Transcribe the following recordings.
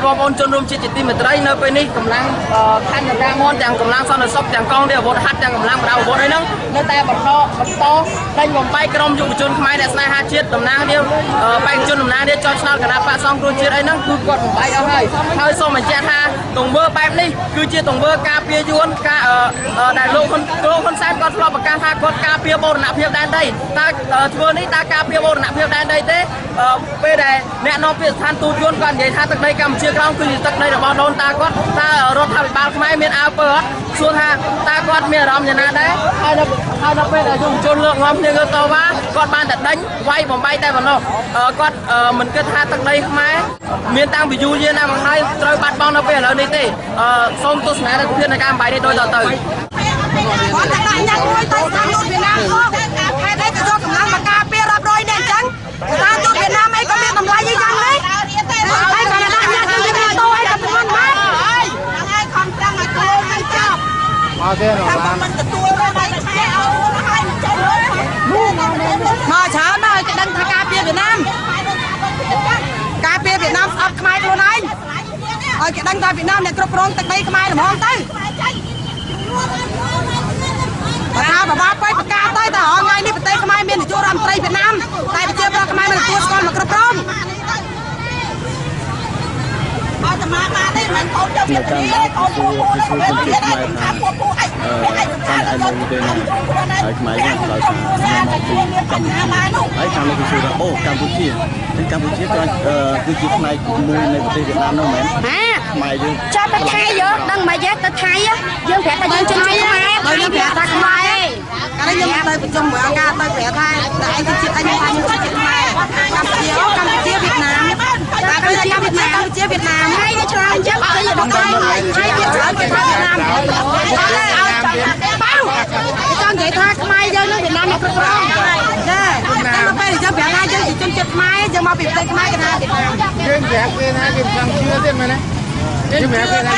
បងប្អូនជនរួមជាតិជាទីមេត្រីនៅពេលនេះកម្លាំងខណ្ឌកណ្ដាលមនទាំងកម្លាំងសន្តិសុខទាំងកងរាជអាវុធហត្ថទាំងកម្លាំងបដាអាវុធអីហ្នឹងនៅតែបន្តដេញបំបែកក្រុមយុវជនខ្មែរអ្នកស្នេហាជាតិតំណាងរាជបេក្ខជនតំណាងរាជជាប់ឆ្នោតគណៈបកសង្គ្រោះជាតិអីហ្នឹងគឺគាត់បំបែកអស់ហើយសូមបញ្ជាក់ថាទង្វើបែបនេះគឺជាទង្វើការពារយួនការដែលលោកហ៊ុនសែនគាត់ធ្លាប់ប្រកាសថាគាត់ការពារបូរណភាពដែនដីតើធ្វើនេះតើការពារបូរណភាពដែនដីទេពេលដែលអ្នកនាំពាក្យស្ថានទូតយួនគាត់និយាយថាទឹកដីកម្ពុជាក្រោមគឺជាទឹកដីរបស់ដូនតាគាត់តើរដ្ឋាភិបាលខ្មែរមានអើពើអត់សួរថាតើគាត់មានអារម្មណ៍យ៉ាងណាដែរហើយដល់ពេលដែលយុវជនលើកនាំគ្នាទៅតវ៉ាគាត់បានតែដេញវាយបំបែកតែប៉ុណ្ណោះគាត់មិនគិតថាទឹកដីខ្មែរមានតាំងពីយូរយារណាស់មកហើយត្រូវបាត់បង់នៅពេលឥឡូវនេះទេសូមទស្សនាទស្សនវិជ្ជានៃការបំបែកនេះដូចតទៅគាត់តែដាក់ញ៉ាំមួយទៅស្ថានទូតវៀតណាមផងហេតុអីក៏យកកម្លាំងមកការពាររាប់រយនាក់អញ្ចឹងស្ថានទូតវៀតណាមអីក៏មានតម្លៃយ៉ាងនេះហើយក៏ដាក់ញ៉ាំទៅទៅឲ្យតែមិនបានហើយហើយខំប្រឹងឲ្យខ្លួននឹងចាប់មកទេបានមិនទទួលរកឲ្យខែឲ្យឲ្យចេញមកច្រើនមកឲ្យដឹងថាការពារវៀតណាមការពារវៀតណាមស្អប់ខ្មែរខ្លួនឯងឲ្យគេដឹងថាវៀតណាមអ្នកគ្រប់គ្រងទឹកដីខ្មែរល្មមទៅបើបបាទៅប្រកាសទៅតែថ្ងៃនេះប្រទេសខ្មែរមាននាយករដ្ឋមន្ត្រីវៀតណាមតែប្រជាប្រដ្ឋខ្មែរមិនទទួលស្គាល់មកគ្រប់គ្រងអត់តាមបានទេមិនអូនយកពីនេះអូនពូទៀតហើយថាពូឯងតែឲ្យមកទៅហើយខ្មែរយើងដល់ថាមកពីកម្ពុជាហើយខាងលោកគឺថាអូកម្ពុជាគឺជាផ្នែកមួយនៃប្រទេសវៀតណាមនោះមែនខ្មែរយើងចាប់ទៅថៃយើងដឹងមិនទេទៅថៃយើងប្រាប់ថាយើងជិះខ្មែរបើយើងប្រាប់ថាខ្មែរឯងកាលនេះយើងទៅប្រជុំមួយអង្គការទៅប្រាប់ថាតែឯងទៅជាតិអញថាយើងជិះខ្មែរកម្ពុជាវៀតណាមតែកម្ពុជាវៀតណាមហើយវាច្រើនអញ្ចឹងគេយកទៅហើយវាច្រើនគេថាវៀតណាមបៅគេចង់និយាយថាខ្មែរយើងនឹងវៀតណាមមកគ្រប់គ្រងចាតែពេលយើងប្រាប់ថាយើងជាជនជាតិខ្មែរយើងមកពីប្រទេសខ្មែរគេថាវៀតណាមយើងប្រាប់គេថាគេចង់ជឿទៀតមែនទេយើងប្រាប់គេថា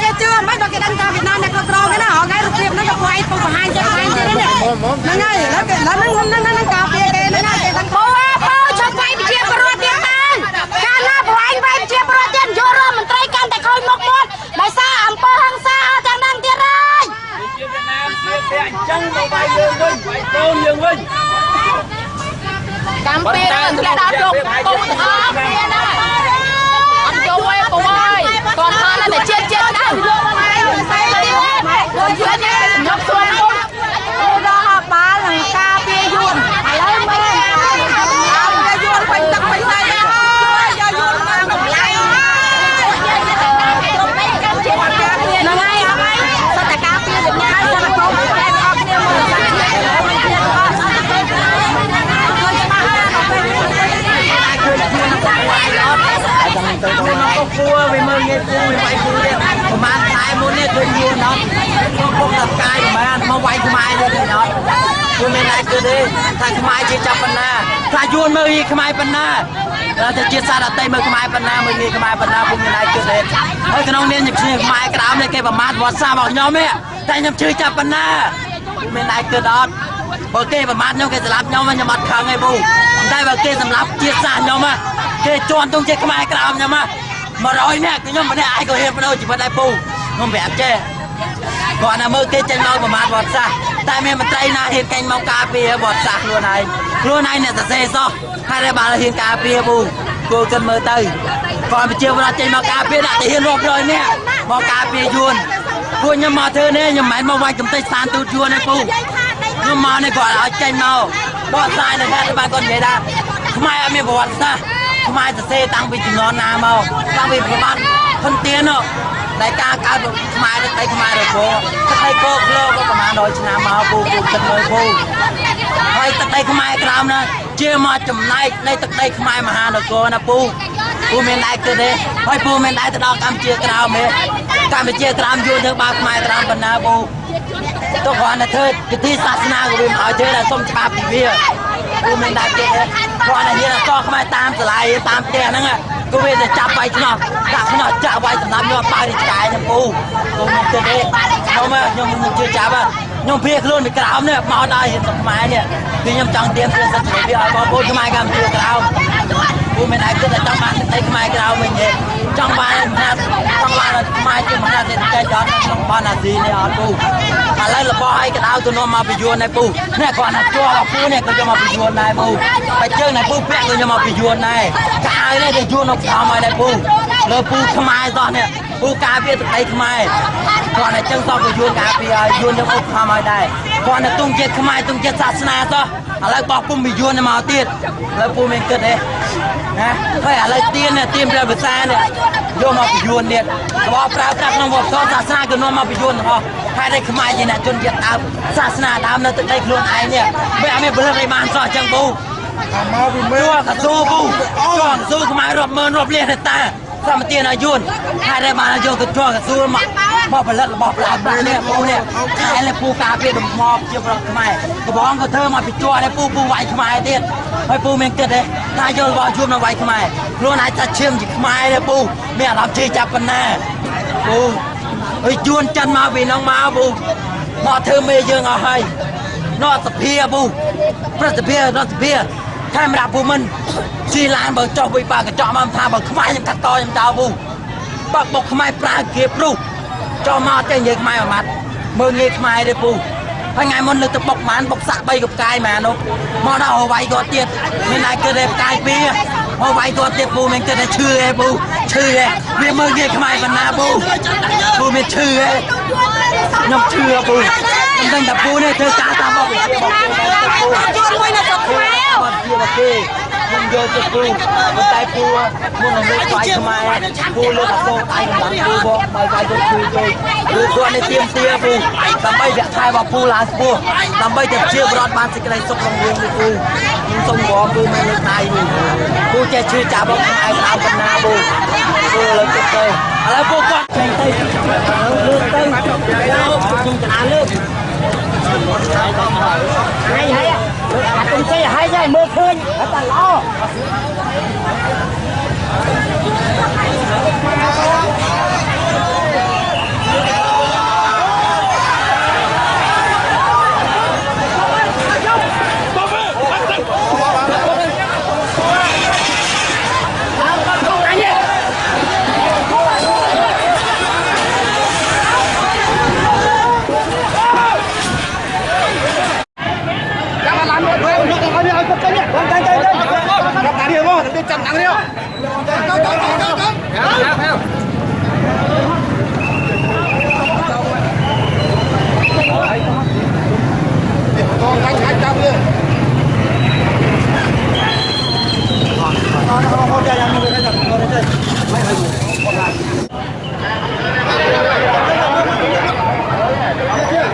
គេជឿមិនបើគេដឹងថាវៀតណាមអ្នកគ្រប់គ្រងទេណាថ្ងៃរូបភាពហ្នឹងក៏ពួកឯងពុកបង្ហាញចិត្តបង្ហាញទៀតហ្នឹងហើយแล้วគេឡើងហ្នឹងការពារគេហ្នឹងគេដឹងបោចង់វាយប្រជាពលរដ្ឋទៀតទៅកាលណាបងឯងវាយប្រជាពលរដ្ឋទៀតយករដ្ឋមន្ត្រីកាន់តែខូចមុខមាត់ដោយសារអំពើហិង្សាអស់ទាំងហ្នឹងទៀតហើយជាវៀតណាមជាតែអញ្ចឹងមកវាយយើងវិញវាយកូនយើងវិញកម្ពុជានឹងធ្លាក់ដល់ជោគកូនអស់គ្នាណាអត់យកឯងបងអើយគាត់ថាតែជាតិដែរយកមកឯងទៅទៀតគាត់យកនេះយកខ្លួនមុនដល់បាលនឹងការពារយួនឥឡូវមើលយួនពេញទឹកពេញដីយកយួនមកតម្លៃហ្នឹងហើយសតការពារវិញ្ញាណសន្តិភាពតែអស់គ្នាមើលសាច់ទៅមកគួរវាមើលងាយគួរវាវាយគួរទៀតប្រហែលខែមុននេះឃើញយួនអត់ពុកតកាយប្រហែលមកវាយខ្មែរទៀតទេអត់គួរមានតែគឺទេថាខ្មែរជាចាប់បណ្ណាថាយួនមើលវាខ្មែរបណ្ណាតែជាសារអតីមើលខ្មែរបណ្ណាមើលវាខ្មែរបណ្ណាពុំមានតែគឺទេហើយក្នុងនាមជាខ្មែរក្រោមនេះគេប្រមាថវត្តសារបស់ខ្ញុំទេតែខ្ញុំជឿចាប់បណ្ណាពុំមានតែគឺអត់បើគេប្រមាថខ្ញុំគេស្លាប់ខ្ញុំខ្ញុំអត់ខឹងទេពូតែបើគេសម្លាប់ជាសាសខ្ញុំគេជន់ទុំជាខ្មែរក្រោមខ្ញុំ100នាក់ខ្ញុំម្នាក់ឯងក៏ហ៊ានបដូរជីវិតដែរពូខ្ញុំប្រាប់ចេះគាត់ណាមើលគេចេញមកប្រមាថវត្តសាសតែមានមន្ត្រីណាហ៊ានចេញមកការពារវត្តសាសខ្លួនឯងអ្នកសរសេរសោះហើយតែបើហ៊ានការពារពូគួរគិតមើលទៅគាត់ប្រជាពលរដ្ឋចេញមកការពារដាក់តែហ៊ានរាប់រយនាក់មកការពារយួនពួកខ្ញុំមកធ្វើនេះខ្ញុំមិនមែនមកវាយកំទេចស្ថានទូតយួនទេពូខ្ញុំមកនេះគាត់ឲ្យចេញមកបកស្រាយនៅខាងបានគាត់និយាយថាខ្មែរអត់មានប្រវត្តិសាស្ត្រខ្មែរសរសេរតាំងពីជំនាន់ណាមកតាំងពីប្រវត្តិហ៊ុនទៀនដែលការកើតខ្មែរទឹកដីខ្មែររពោទឹកដីកោក្លោក៏ប្រហែល100ឆ្នាំមកពូទឹកមើលពូហើយទឹកដីខ្មែរក្រោមណាជាមកចំណែកនៃទឹកដីខ្មែរមហានគរណាពូមានដែរគឺទេហើយពូមានដែរទៅដល់កម្ពុជាក្រោមទេកម្ពុជាក្រោមយួនយើងបើខ្មែរក្រោមបណ្ណាពូទៅគ្រាន់តែធ្វើពិធីសាសនាក៏វាមិនឲ្យធ្វើដែរសុំច្បាប់ពីវាពូមានដែរទេគ្រាន់តែហ៊ានអកខ្មែរតាមសាលាតាមផ្ទះហ្នឹងក៏វាទៅចាប់វាយឆ្នោតដាក់ឆ្នោតចាក់វាយសម្រាប់ខ្ញុំបើរីឆ្កែខ្ញុំពូមានទេខ្ញុំមិនជឿចាប់ខ្ញុំភៀសខ្លួនពីក្រោមនេះមកដល់ហ៊ានសុខខ្មែរនេះគឺខ្ញុំចង់ទៀមព្រឹកសិទ្ធិវាឲ្យបងប្អូនខ្មែរកម្ពុជាក្រោមព ปูไม่ได้ก็แต่จังบ้านไอ้ขมายกระเอาไม่เงี้ยจังบ้านนะจังบ้านขมายที่มันจะใจย้อนจังบ้านสีเนี่ยอ่ะปูอะไรละบ่ให้กระเอาตัวน้องมาไปยวนในปูเนี่ยก่อนนะตัวปูเนี่ยก็จะมาไปยวนในปูไปเจอในปูแปะก็จะมาไปยวนในกายเนี่ยจะยวนออกมาในปูเลยปูขมายตอนเนี่ยปูกาเปียตะไคร้ขมายก่อนนะจังต้องไปยวนกาเปียยวนยังออกมาได้ก่อนนะตุ้งเจ็ดขมายตุ้งเจ็ดศาสนาต่ออะไรบอกปูไปยวนมาตีดแล้วปูไม่เกิดเลยนะเฮ้ยอะไรเตี้ยเนี่ยเตี้ยเปล่าภาษาเนี่ยโยมมาไปยวนเนี่ยบอกปราบปรามน้องบอกสอนศาสนาก็น้องมาไปยวนเขาให้ได้ขมายเนี่ยจนเจ็ดเอาศาสนาดำเนี่ยได้คลุนไอเนี่ยไม่เบลอไปมาสอนจังปูจ้วงกับสู้ปูจ้วงสู้ขมายรบเมินรบเลี้ยนตาสามเตียนอายุนให้ได้มาโยกับจ้วงกับสู้มาบอกไปแล้วบอกลายปูเนี่ยปูเนี่ยให้เลยปูกาเปียดมอบเกี่ยวกับขมายก็บอกก็เธอมาไปจ้วงเลยปูไหวขมายเด็ดให้ปูเมงเกิดเลยนายโยนบอกช่วยมาไหวขมายรู้นายจะเชื่อมจิตขมายเลยปูไม่อยากรับเชื่อจับปันแน่ปูเฮ้ยยวนจันมาวีน้องมาปูนอเธอไม่ยังเอาให้นอสเพียปูพระสเพียนอสเพียแค่มาดับปูมันชีลานเบิกจอบไปปากกับจอมาทาเบิกขมายยังตัดต่อยังเจ้าปูปักบอกขมายปลาเก็บลูกจอมาเจงยังขมายออกมาเมื่อเงี้ยขมายเลยปูให้ไงมันเลยจะบอกมันบอกสะใบกับกายแม่นุ๊กมอเราเอาไว้ก่อนเตี้ยไม่นายเกิดเด็บกายปีเอาไว้ก่อนเตี้ยปูมันเกิดได้ชื่อไอ้ปูชื่อไอ้เมื่อเงี้ยขมายบรรณาปูมันชื่อไอ้น้องชื่อปูมันตั้งแต่ปูเนี่ยเธอกาตามบอกปูช่วยนะจบแล้วมันเกี่ยวกับปูมันโยนจะปูมันตายปูมันเอาเล็กไฟทำไมปูเลือกโซ่ตายหลังปูบอกไปไปจนปูโดยปูตัวในเตรียมเตี้ยปูทำไปจะทายว่าปูลาสปูทำไปจะเชื่อรอดบ้านสิกระไรสกลงเรียนเลยปูมันส่งบอกปูไม่ได้ตายอยู่ปูจะชื่อจ่าบอกไอ้สาวกันนาปูเลยจะเตยอะไรปูก็ใจเตยเลือกเตยแล้วจุงจะเลือกให้ตรงนี้ให้ได้เมื่อคืนแล้วแต่ล้อจับหนังเดียวจับเลย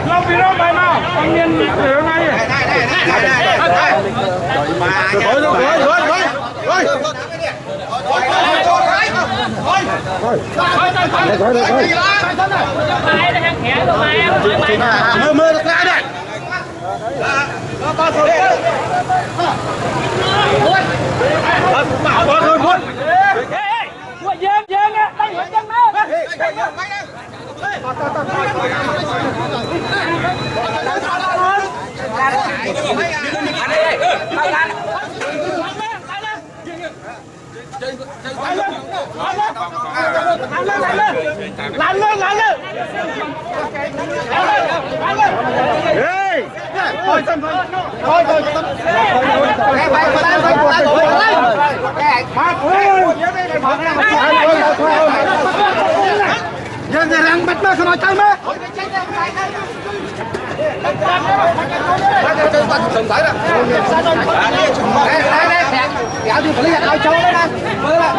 เราพี่น้องไปมาฟังเงินหรือไงได้มามือตะกร้าเนี่ยพ้นว่าเย็นเย็นเนี่ยได้เห็นยังไหมลันเลยเฮ้ยคอยต้นคอยต้นไปมาคุยยังจะรังบัดมาสมัยใจไหมสงสัยนะเดี๋ยวดูผลิตเอาโจ้เลยนะมือละ